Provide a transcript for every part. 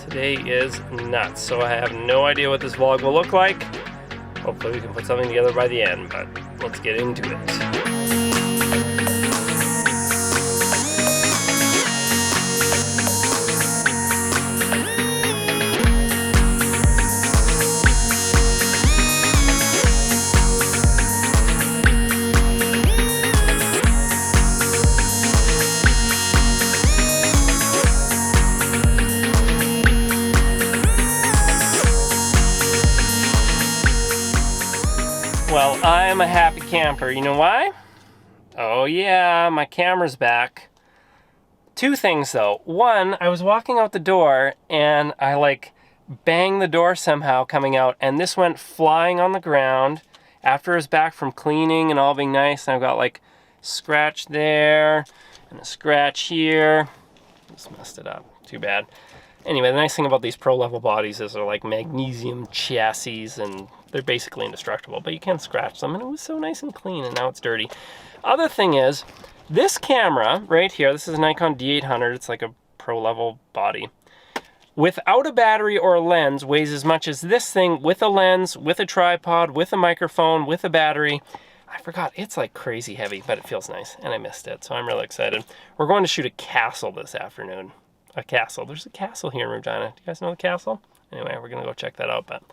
Today is nuts, so I have no idea what this vlog will look like. Hopefully we can put something together by the end, but let's get into it. Well, I'm a happy camper. You know why? Oh yeah, my camera's back. Two things though. One, I was walking out the door and I like banged the door somehow coming out, and this went flying on the ground after it was back from cleaning and all being nice. And I've got like scratch there and a scratch here. Just messed it up. Too bad. Anyway, the nice thing about these pro level bodies is they're like magnesium chassis and they're basically indestructible, but you can scratch them, and it was so nice and clean, and now it's dirty. Other thing is, this camera right here, this is a Nikon D800, it's like a pro level body. Without a battery or a lens, weighs as much as this thing with a lens, with a tripod, with a microphone, with a battery. I forgot, it's like crazy heavy, but it feels nice, and I missed it, so I'm really excited. We're going to shoot a castle this afternoon. A castle. There's a castle here in Regina. Do you guys know the castle? Anyway, we're gonna go check that out, but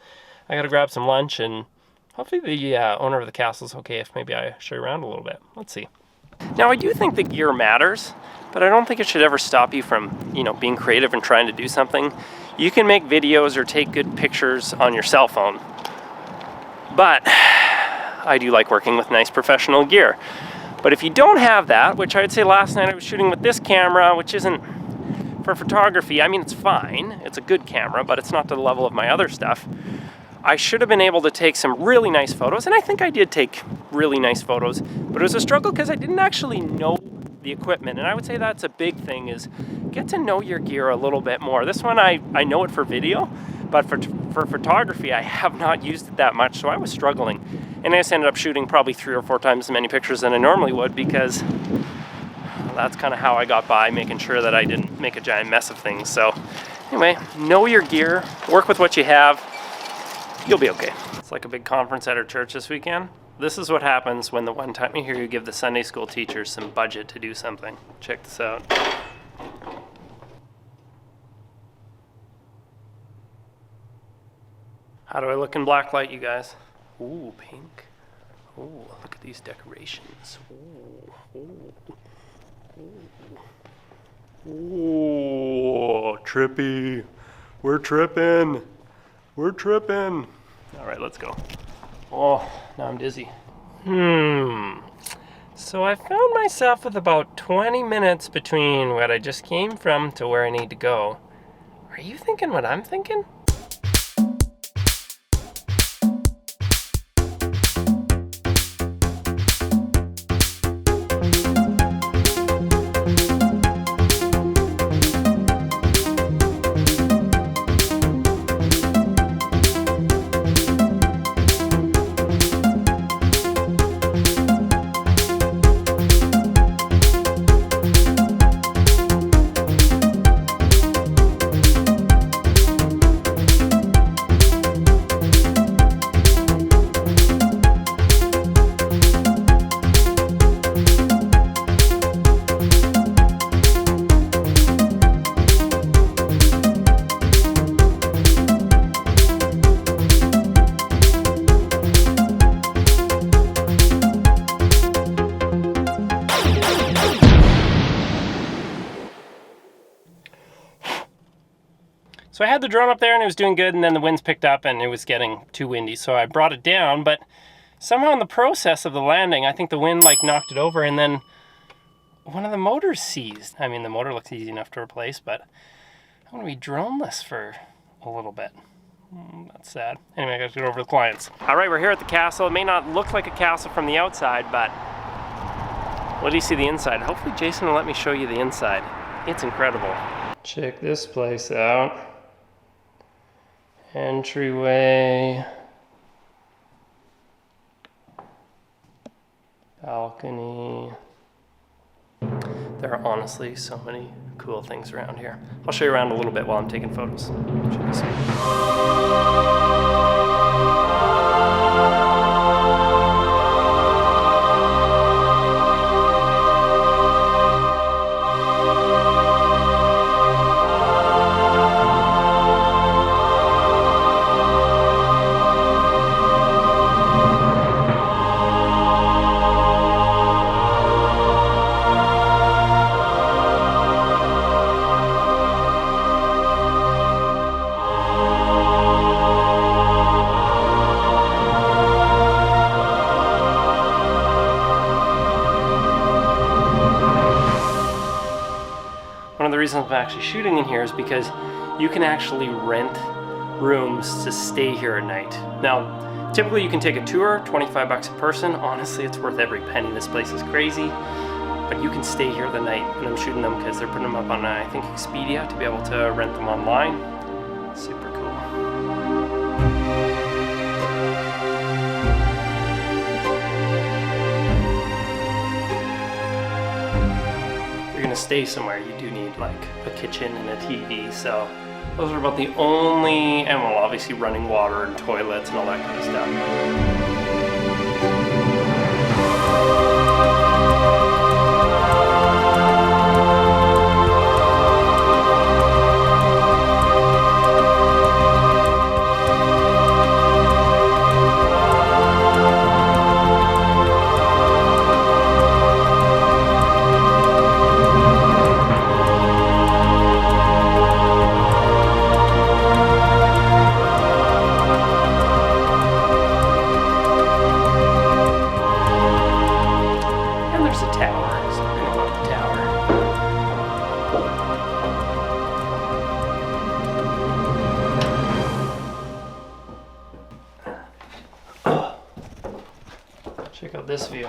I gotta grab some lunch, and hopefully the owner of the castle's okay if maybe I show you around a little bit. Let's see. Now, I do think the gear matters, but I don't think it should ever stop you from, being creative and trying to do something. You can make videos or take good pictures on your cell phone, but I do like working with nice professional gear. But if you don't have that, which I'd say last night I was shooting with this camera, which isn't for photography, I mean, it's fine. It's a good camera, but it's not to the level of my other stuff. I should have been able to take some really nice photos, and I think I did take really nice photos, but it was a struggle because I didn't actually know the equipment, and I would say that's a big thing, is get to know your gear a little bit more. This one, I know it for video, but for photography, I have not used it that much, so I was struggling. And I just ended up shooting probably 3 or 4 times as many pictures than I normally would, because that's kind of how I got by, making sure that I didn't make a giant mess of things. So anyway, know your gear, work with what you have, you'll be okay. It's like a big conference at our church this weekend. This is what happens when the one time you hear you give the Sunday school teachers some budget to do something. Check this out. How do I look in black light, you guys? Ooh, pink. Ooh, look at these decorations. Ooh, ooh. Ooh, trippy. We're tripping. We're tripping. All right, let's go. Oh, now I'm dizzy. So I found myself with about 20 minutes between what I just came from to where I need to go. Are you thinking what I'm thinking? So I had the drone up there and it was doing good, and then the winds picked up and it was getting too windy, so I brought it down, but somehow in the process of the landing, I think the wind like knocked it over, and then one of the motors seized. I mean, the motor looks easy enough to replace, but I want to be droneless for a little bit. That's sad. Anyway, I got to go over to the clients. All right, we're here at the castle. It may not look like a castle from the outside, but what do you see the inside? Hopefully Jason will let me show you the inside. It's incredible. Check this place out. Entryway, balcony. There are honestly so many cool things around here. I'll show you around a little bit while I'm taking photos. Should be sweet. One of the reasons I'm actually shooting in here is because you can actually rent rooms to stay here at night. Now, typically you can take a tour, 25 bucks a person. Honestly, it's worth every penny. This place is crazy, but you can stay here the night. And I'm shooting them because they're putting them up on, I think, Expedia to be able to rent them online. Super cool. You're gonna stay somewhere, you do need like a kitchen and a TV, so those are about the only, and well, obviously running water and toilets and all that kind of stuff. Check out this view.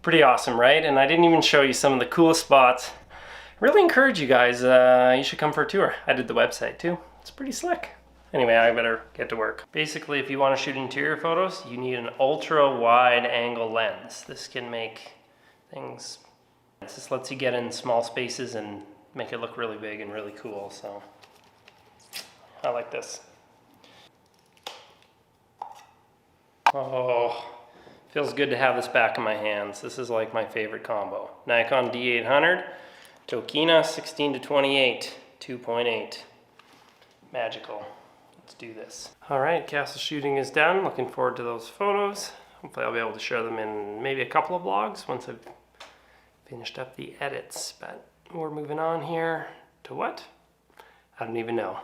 Pretty awesome, right? And I didn't even show you some of the coolest spots. Really encourage you guys, you should come for a tour. I did the website too. It's pretty slick. Anyway, I better get to work. Basically, if you want to shoot interior photos, you need an ultra wide angle lens. This can make things, this just lets you get in small spaces and make it look really big and really cool, so I like this. Oh, feels good to have this back in my hands. This is like my favorite combo. Nikon D800, Tokina 16-28, 2.8. Magical. Let's do this. All right, castle shooting is done. Looking forward to those photos. Hopefully I'll be able to share them in maybe a couple of vlogs once I've finished up the edits. But we're moving on here to what? I don't even know.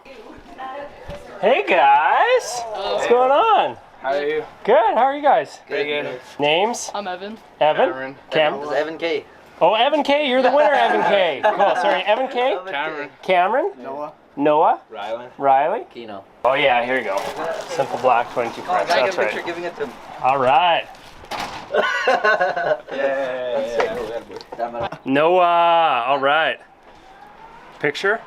Hey guys! What's going on? How are you? Good, how are you guys? Pretty good. Names? I'm Evan. Evan? Cam? This is Evan K. Oh, Evan K, you're the winner, Evan K. Cool, sorry, Evan K? Cameron. Cameron? Noah. Noah? Rylan. Riley? Kino. Oh yeah, here you go. Simple black 22 Oh, French, I got that's a picture right. giving it to him. All right. Yeah. Noah, all right. Picture?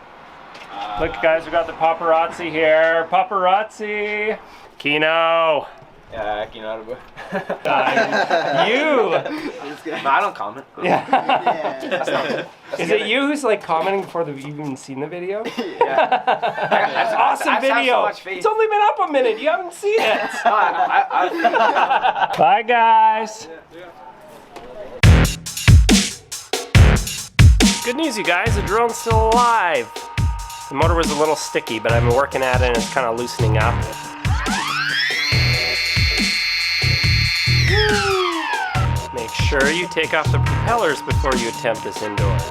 Look guys, we got the paparazzi here. Paparazzi. Kino. Yeah, Kino. You. No, I don't comment. Yeah. Is it you who's like commenting before you've even seen the video? Yeah. That's awesome I just have video. so much faith. It's only been up a minute. You haven't seen it. I Bye guys. Good news, you guys. The drone's still alive. The motor was a little sticky, but I've been working at it and it's kind of loosening up. Make sure you take off the propellers before you attempt this indoors.